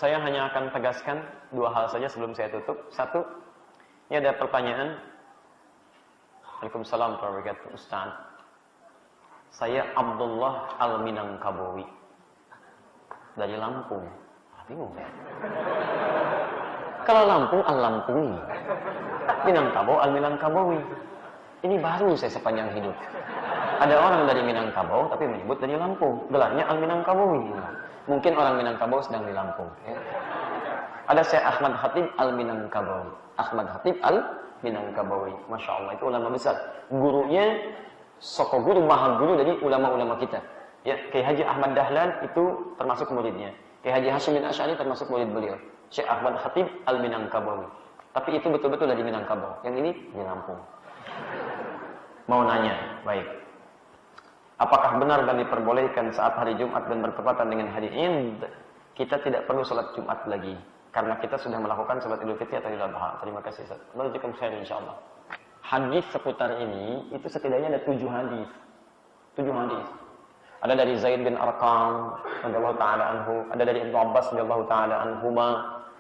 saya hanya akan tegaskan dua hal saja sebelum saya tutup. Satu, ini ada pertanyaan. Waalaikumsalam warahmatullahi wabarakatuh. Ustaz, saya Abdullah Al-Minangkabawi dari Lampung. Bingung ya? Kalau Lampung Al-Lampung, Minangkabau Al-Minangkabawi. Ini baru saya sepanjang hidup. Ada orang dari Minangkabau tapi menyebut dari Lampung, gelarnya Al-Minangkabawi. Mungkin orang Minangkabau sedang di Lampung. Ya. Ada Syekh Ahmad Khatib Al-Minangkabawi. Ahmad Khatib Al-Minangkabawi. Masya Allah, itu ulama besar. Gurunya, soko guru, maha guru dari ulama-ulama kita. Ya, Kiai Haji Ahmad Dahlan itu termasuk muridnya. Kiai Haji Hashim bin Asy'ari termasuk murid beliau. Syekh Ahmad Khatib Al-Minangkabawi. Tapi itu betul-betul dari Minangkabau. Yang ini di Lampung. Mau nanya, baik. Apakah benar dan diperbolehkan saat hari Jumat dan bertepatan dengan hari Id, kita tidak perlu sholat Jumat lagi? Karena kita sudah melakukan sholat Idul Fitri atau Idul Adha. Terima kasih, Ustaz. Melanjutkan saya insyaAllah. Hadis seputar ini, itu setidaknya ada 7 hadis. 7 hadis. Ada dari Zaid bin Arqam radhiyallahu taala anhu, ada dari Ibnu Abbas radhiyallahu taala anhuma,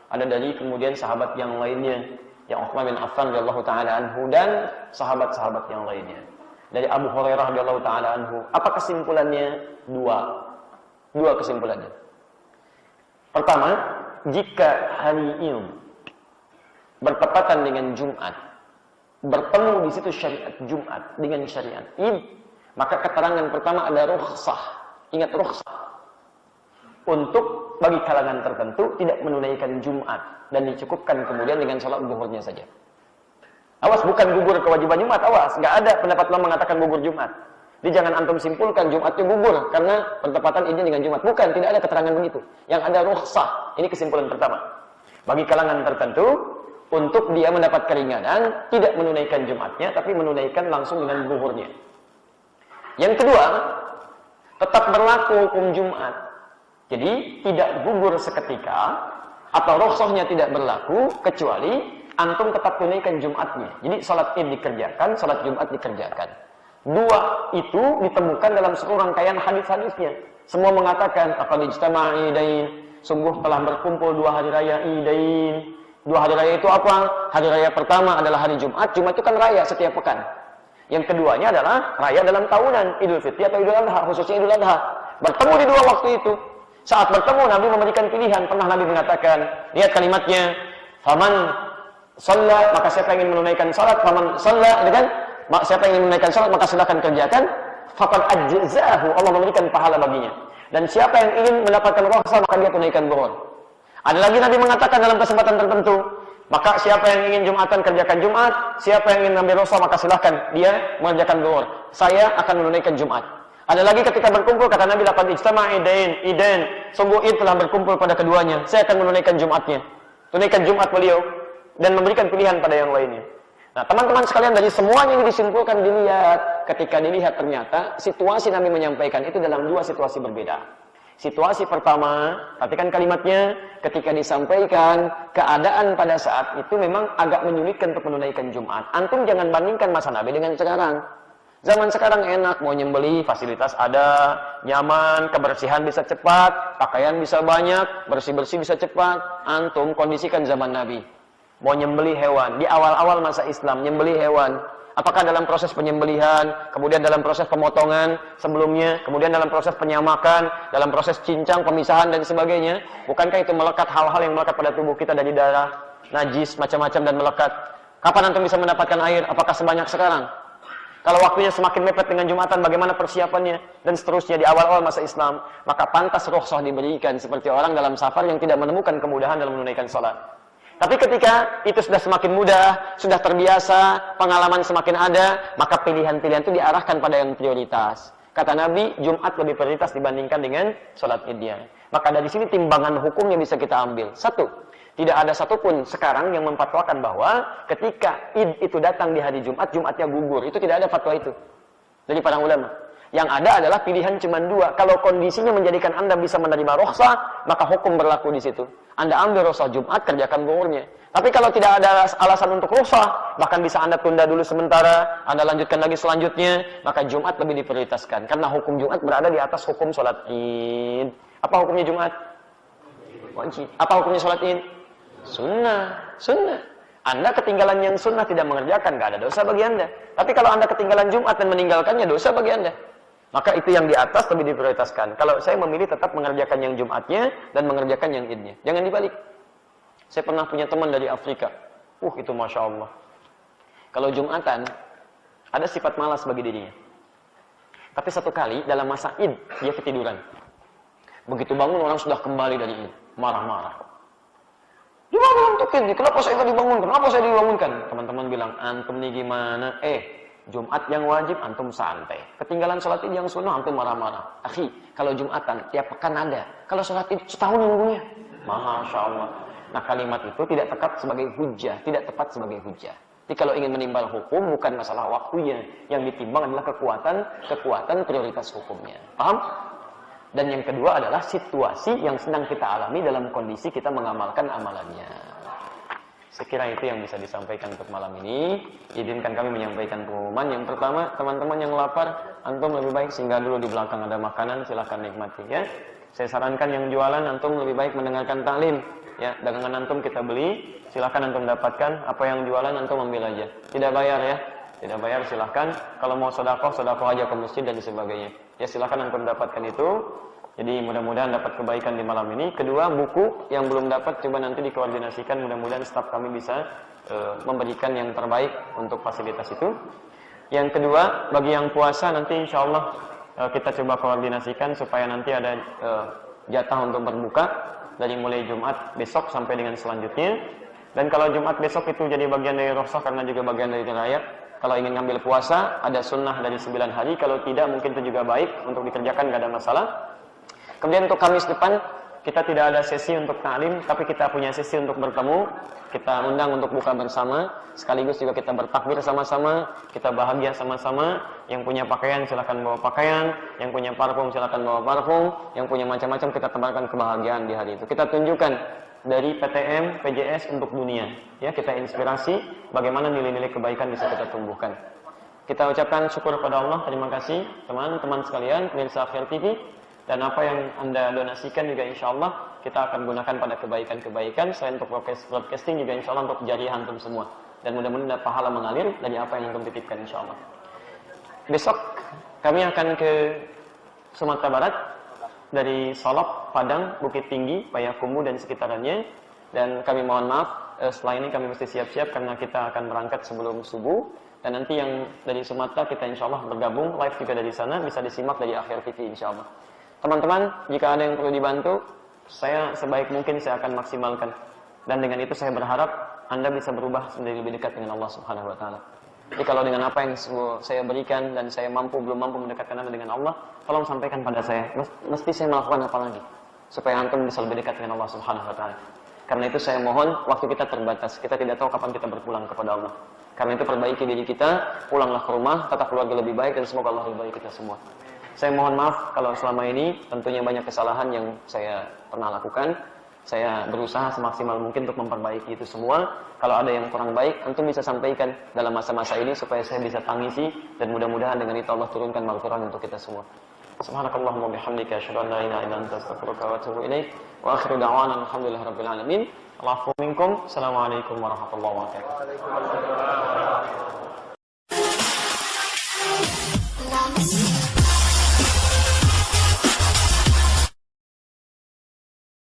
ada dari kemudian sahabat yang lainnya, yang Utsman bin Affan radhiyallahu taala anhu dan sahabat-sahabat yang lainnya. Dari Abu Hurairah radhiyallahu taala anhu. Apa kesimpulannya? Dua kesimpulannya. Pertama, jika hari Id bertepatan dengan Jumat, bertemu di situ syariat Jumat dengan syariat Id, maka keterangan pertama ada rukhsah. Ingat rukhsah. Untuk bagi kalangan tertentu tidak menunaikan Jumat dan dicukupkan kemudian dengan sholat zuhurnya saja. Awas, bukan gugur kewajiban Jumat, awas. Nggak ada pendapat ulama mengatakan gugur Jumat. Jadi jangan antum simpulkan Jumatnya gugur karena bertepatan ini dengan Jumat. Bukan, tidak ada keterangan begitu. Yang ada rukhsah. Ini kesimpulan pertama. Bagi kalangan tertentu, untuk dia mendapat keringanan, tidak menunaikan Jumatnya, tapi menunaikan langsung dengan zuhurnya. Yang kedua, tetap berlaku hukum Jumat. Jadi tidak gugur seketika atau rukhsahnya tidak berlaku kecuali antum tetap tunaikan Jumatnya. Jadi salat Id dikerjakan, salat Jumat dikerjakan. Dua itu ditemukan dalam seluruh rangkaian hadis-hadisnya. Semua mengatakan aqad ijtama'a idain, sungguh telah berkumpul 2 hari raya Idain. 2 hari raya itu apa? Hari raya pertama adalah hari Jumat. Jumat itu kan raya setiap pekan. Yang keduanya adalah raya dalam tahunan, Idul Fitri atau Idul Adha, khususnya Idul Adha. Bertemu di 2 waktu itu. Saat bertemu Nabi memberikan pilihan. Pernah Nabi mengatakan, lihat kalimatnya, faman shalla, maka siapa yang ingin menunaikan salat, faman shalla, kan? Siapa yang ingin menunaikan salat maka silakan kerjakan, faqad ajzahu, Allah memberikan pahala baginya. Dan siapa yang ingin mendapatkan rukhsah maka dia tunaikan zuhur. Ada lagi Nabi mengatakan dalam kesempatan tertentu, maka siapa yang ingin Jumatan kerjakan Jumat, siapa yang ingin ambil rukhsah maka silahkan dia mengerjakan zuhur. Saya akan menunaikan Jumat. Ada lagi ketika berkumpul kata Nabi laqad ijtama'a idain, sungguh Id telah berkumpul pada keduanya. Saya akan menunaikan Jumatnya. Tunaikan Jumat beliau dan memberikan pilihan pada yang lainnya. Nah, teman-teman sekalian, dari semuanya ini disimpulkan, dilihat, ketika dilihat ternyata situasi Nabi menyampaikan itu dalam 2 situasi berbeda. Situasi pertama, perhatikan kalimatnya, ketika disampaikan keadaan pada saat itu memang agak menyulitkan untuk menunaikan Jumat. Antum jangan bandingkan masa Nabi dengan sekarang. Zaman sekarang enak, mau nyembeli, fasilitas ada, nyaman, kebersihan bisa cepat, pakaian bisa banyak, bersih-bersih bisa cepat. Antum kondisikan zaman Nabi. Mau nyembeli hewan, di awal-awal masa Islam, nyembeli hewan. Apakah dalam proses penyembelihan, kemudian dalam proses pemotongan sebelumnya, kemudian dalam proses penyamakan, dalam proses cincang, pemisahan, dan sebagainya. Bukankah itu melekat hal-hal yang melekat pada tubuh kita dari darah, najis, macam-macam dan melekat. Kapan antum bisa mendapatkan air? Apakah sebanyak sekarang? Kalau waktunya semakin mepet dengan Jumatan, bagaimana persiapannya? Dan seterusnya di awal-awal masa Islam. Maka pantas rukhsah diberikan seperti orang dalam safar yang tidak menemukan kemudahan dalam menunaikan salat. Tapi ketika itu sudah semakin mudah, sudah terbiasa, pengalaman semakin ada, maka pilihan-pilihan itu diarahkan pada yang prioritas. Kata Nabi, Jumat lebih prioritas dibandingkan dengan sholat Idnya. Maka dari sini timbangan hukumnya bisa kita ambil. Satu, tidak ada satupun sekarang yang memfatwakan bahwa ketika Id itu datang di hari Jumat, Jumatnya gugur. Itu tidak ada fatwa itu dari para ulama. Yang ada adalah pilihan cuma 2. Kalau kondisinya menjadikan Anda bisa menerima rukhsah, maka hukum berlaku di situ. Anda ambil rukhsah Jumat, kerjakan zuhurnya. Tapi kalau tidak ada alasan untuk rukhsah, bahkan bisa Anda tunda dulu sementara, Anda lanjutkan lagi selanjutnya, maka Jumat lebih diprioritaskan. Karena hukum Jumat berada di atas hukum sholat Id. Apa hukumnya Jumat? wajib. Apa hukumnya sholat id? Sunnah. Anda ketinggalan yang sunnah tidak mengerjakan, nggak ada dosa bagi Anda. Tapi kalau Anda ketinggalan Jumat dan meninggalkannya, dosa bagi Anda. Maka itu yang di atas lebih diprioritaskan. Kalau saya memilih tetap mengerjakan yang Jumatnya dan mengerjakan yang idnya. Jangan dibalik. Saya pernah punya teman dari Afrika. Itu Masya Allah. Kalau Jumatan, ada sifat malas bagi dirinya. Tapi satu kali dalam masa id, dia ketiduran. Begitu bangun, orang sudah kembali dari id. Marah-marah. Dibangun untuk ini, kenapa saya dibangunkan? Kenapa saya dibangunkan? Teman-teman bilang, antum nih gimana? Jumat yang wajib, antum santai. Ketinggalan sholat id yang sunnah, antum marah-marah. Akhi, kalau Jumatan, tiap pekan ada. Kalau sholat id, setahun nunggunya. Masya Allah. Nah, kalimat itu tidak tepat sebagai hujah. Tidak tepat sebagai hujah. Jadi kalau ingin menimbang hukum, bukan masalah waktunya. Yang ditimbang adalah kekuatan prioritas hukumnya. Paham? Dan yang kedua adalah situasi yang sedang kita alami dalam kondisi kita mengamalkan amalannya. Sekira itu yang bisa disampaikan untuk malam ini. Izinkan kami menyampaikan pengumuman. Yang pertama, teman-teman yang lapar, antum lebih baik singgah dulu di belakang ada makanan, silahkan nikmati ya. Saya sarankan yang jualan, antum lebih baik mendengarkan taklim. Ya, dagangan antum kita beli, silahkan antum dapatkan. Apa yang jualan antum ambil aja. Tidak bayar ya. Tidak bayar silahkan. Kalau mau sedekah aja ke masjid dan sebagainya. Ya silahkan antum dapatkan itu. Jadi mudah-mudahan dapat kebaikan di malam ini. Kedua, buku yang belum dapat coba nanti dikoordinasikan. Mudah-mudahan staf kami bisa memberikan yang terbaik untuk fasilitas itu. Yang kedua, bagi yang puasa nanti insya Allah kita coba koordinasikan supaya nanti ada jatah untuk berbuka dari mulai Jumat besok sampai dengan selanjutnya. Dan kalau Jumat besok itu jadi bagian dari rukhsah karena juga bagian dari raya. Kalau ingin ngambil puasa, ada sunnah dari 9 hari. Kalau tidak, mungkin itu juga baik untuk dikerjakan, nggak ada masalah. Kemudian untuk Kamis depan, kita tidak ada sesi untuk ta'lim, tapi kita punya sesi untuk bertemu. Kita undang untuk buka bersama. Sekaligus juga kita bertakbir sama-sama. Kita bahagia sama-sama. Yang punya pakaian, silakan bawa pakaian. Yang punya parfum, silakan bawa parfum. Yang punya macam-macam, kita tebarkan kebahagiaan di hari itu. Kita tunjukkan dari PTM, PJS untuk dunia. Ya, kita inspirasi bagaimana nilai-nilai kebaikan bisa kita tumbuhkan. Kita ucapkan syukur kepada Allah. Terima kasih teman-teman sekalian, pemirsa Akhir TV. Dan apa yang Anda donasikan juga insya Allah kita akan gunakan pada kebaikan-kebaikan. Selain untuk broadcasting juga insya Allah untuk jariah antum semua. Dan mudah-mudahan pahala mengalir dari apa yang antum titipkan insya Allah. Besok kami akan ke Sumatera Barat. Dari Solok, Padang, Bukit Tinggi, Payakumbuh dan sekitarnya. Dan kami mohon maaf, setelah ini kami mesti siap-siap karena kita akan berangkat sebelum subuh. Dan nanti yang dari Sumatera kita insya Allah bergabung, live juga dari sana, bisa disimak dari Akhir TV insya Allah. Teman-teman, jika ada yang perlu dibantu, saya sebaik mungkin saya akan maksimalkan. Dan dengan itu saya berharap Anda bisa berubah menjadi lebih dekat dengan Allah Subhanahu Wa Taala. Jadi kalau dengan apa yang saya berikan dan saya belum mampu mendekatkan Anda dengan Allah, tolong sampaikan pada saya. Mesti saya melakukan apa lagi supaya antum bisa lebih dekat dengan Allah Subhanahu Wa Taala. Karena itu saya mohon, waktu kita terbatas. Kita tidak tahu kapan kita berpulang kepada Allah. Karena itu perbaiki diri kita, pulanglah ke rumah, tata keluarga lebih baik dan semoga Allah ridhai kita semua. Saya mohon maaf kalau selama ini tentunya banyak kesalahan yang saya pernah lakukan. Saya berusaha semaksimal mungkin untuk memperbaiki itu semua. Kalau ada yang kurang baik, antum bisa sampaikan dalam masa-masa ini supaya saya bisa tangisi dan mudah-mudahan dengan itu Allah turunkan maghfirah untuk kita semua. Subhanakallahumma bihamdika asyhadu an la ilaha illa anta astaghfiruka wa atubu ilaik. Wa akhiru da'wana alhamdulillahirabbil alamin. Allahu minkum. Assalamualaikum warahmatullahi wabarakatuh.